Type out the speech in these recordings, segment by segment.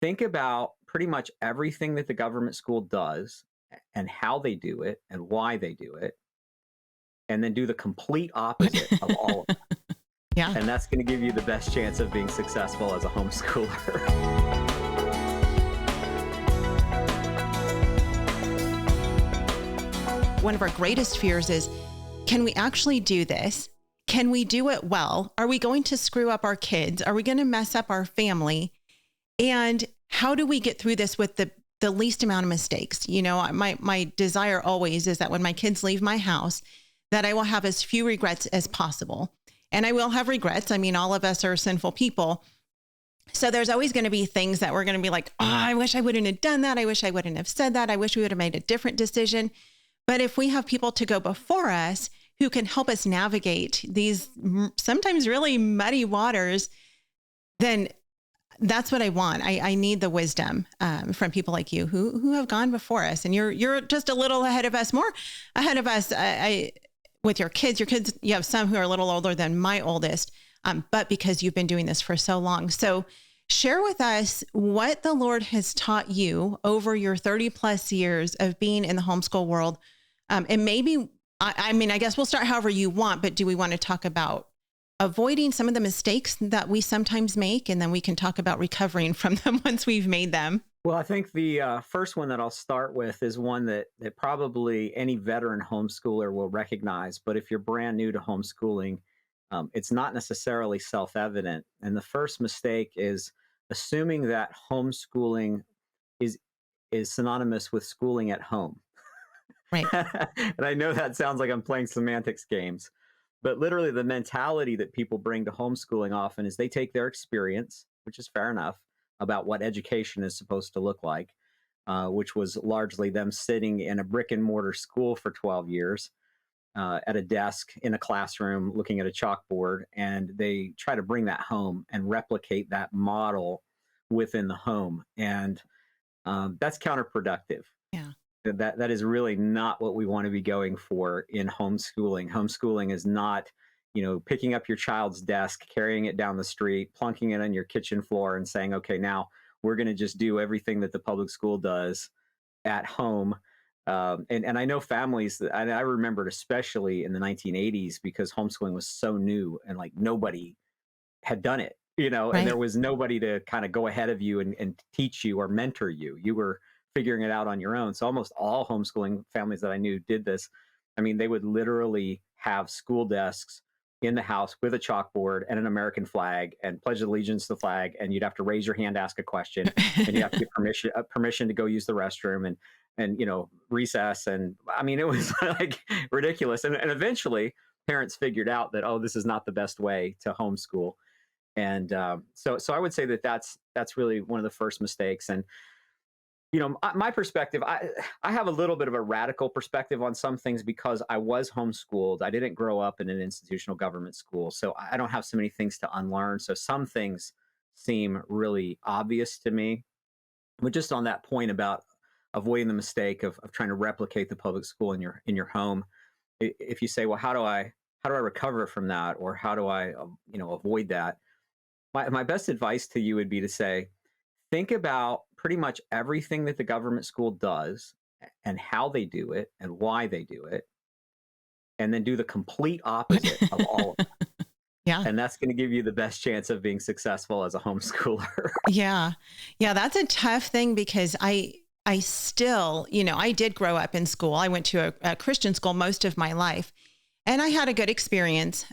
think about pretty much everything that the government school does and how they do it and why they do it, and then do the complete opposite of all of that. Yeah. And that's going to give you the best chance of being successful as a homeschooler. One of our greatest fears is, can we actually do this? Can we do it well? Are we going to screw up our kids? Are we going to mess up our family? And how do we get through this with the least amount of mistakes? You know, my desire always is that when my kids leave my house, that I will have as few regrets as possible. And I will have regrets. I mean, all of us are sinful people. So there's always going to be things that we're going to be like, oh, I wish I wouldn't have done that. I wish I wouldn't have said that. I wish we would have made a different decision. But if we have people to go before us who can help us navigate these sometimes really muddy waters, then that's what I want. I need the wisdom from people like you who have gone before us. And you're just a little ahead of us, more ahead of us. With your kids, you have some who are a little older than my oldest, but because you've been doing this for so long. So share with us what the Lord has taught you over your 30 plus years of being in the homeschool world. And maybe, I guess we'll start however you want, but do we want to talk about avoiding some of the mistakes that we sometimes make? And then we can talk about recovering from them once we've made them. Well, I think the first one that I'll start with is one that probably any veteran homeschooler will recognize. But if you're brand new to homeschooling, it's not necessarily self-evident. And the first mistake is assuming that homeschooling is synonymous with schooling at home. Right. And I know that sounds like I'm playing semantics games, but literally the mentality that people bring to homeschooling often is they take their experience, which is fair enough, about what education is supposed to look like, which was largely them sitting in a brick and mortar school for 12 years at a desk in a classroom looking at a chalkboard, and they try to bring that home and replicate that model within the home. And that's counterproductive. Yeah. That is really not what we want to be going for in homeschooling. Homeschooling is not, picking up your child's desk, carrying it down the street, plunking it on your kitchen floor and saying, okay, now we're going to just do everything that the public school does at home. And I know families, and I remembered especially in the 1980s, because homeschooling was so new and like nobody had done it, Right. and there was nobody to kind of go ahead of you and teach you or mentor you. You were figuring it out on your own. So almost all homeschooling families that I knew did this. I mean, they would literally have school desks in the house with a chalkboard and an American flag and pledge allegiance to the flag. And you'd have to raise your hand, ask a question, and you have to get permission to go use the restroom and recess. And I mean, it was like ridiculous. And eventually parents figured out that, oh, this is not the best way to homeschool. And so I would say that's really one of the first mistakes. And my perspective, I have a little bit of a radical perspective on some things because I was homeschooled. I didn't grow up in an institutional government school, so I don't have so many things to unlearn. So some things seem really obvious to me. But just on that point about avoiding the mistake of trying to replicate the public school in your home, if you say, well, how do I recover from that, or how do I avoid that? My best advice to you would be to say, think about pretty much everything that the government school does and how they do it and why they do it, and then do the complete opposite of all of that. Yeah. And that's going to give you the best chance of being successful as a homeschooler. Yeah. Yeah. That's a tough thing because I still, I did grow up in school. I went to a Christian school most of my life, and I had a good experience.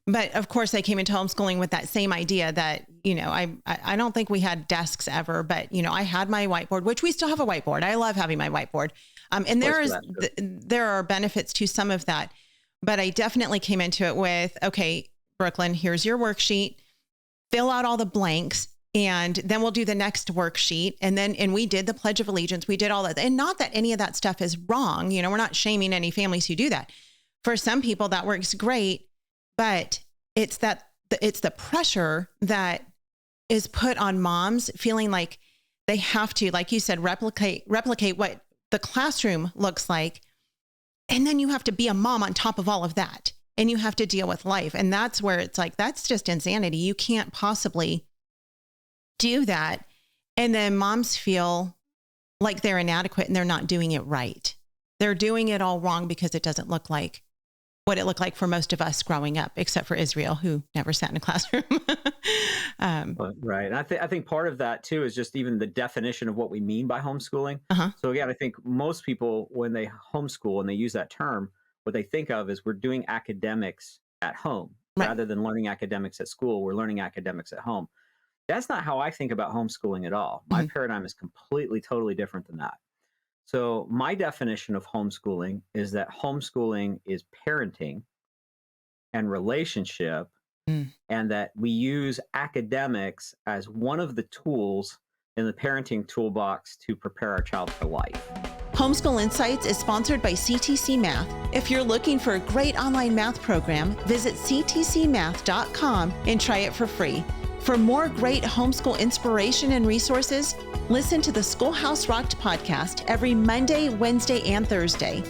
But of course I came into homeschooling with that same idea that, I don't think we had desks ever, but, I had my whiteboard, which we still have a whiteboard. I love having my whiteboard. And there are benefits to some of that, but I definitely came into it with, okay, Brooklyn, here's your worksheet, fill out all the blanks, and then we'll do the next worksheet. And we did the Pledge of Allegiance. We did all that. And not that any of that stuff is wrong. We're not shaming any families who do that. For some people that works great. But it's the pressure that is put on moms feeling like they have to, like you said, replicate what the classroom looks like. And then you have to be a mom on top of all of that. And you have to deal with life. And that's where it's like, that's just insanity. You can't possibly do that And then moms feel like they're inadequate and they're not doing it right. They're doing it all wrong because it doesn't look like what it looked like for most of us growing up, except for Israel, who never sat in a classroom. Right. And I think part of that too is just even the definition of what we mean by homeschooling. So again, I think most people, when they homeschool and they use that term, what they think of is we're doing academics at home rather than learning academics at school. We're learning academics at home. That's not how I think about homeschooling at all. My paradigm is completely, totally different than that. So my definition of homeschooling is that homeschooling is parenting and relationship, and that we use academics as one of the tools in the parenting toolbox to prepare our child for life. Homeschool Insights is sponsored by CTC Math. If you're looking for a great online math program, visit ctcmath.com and try it for free. For more great homeschool inspiration and resources, listen to the Schoolhouse Rocked Podcast every Monday, Wednesday, and Thursday.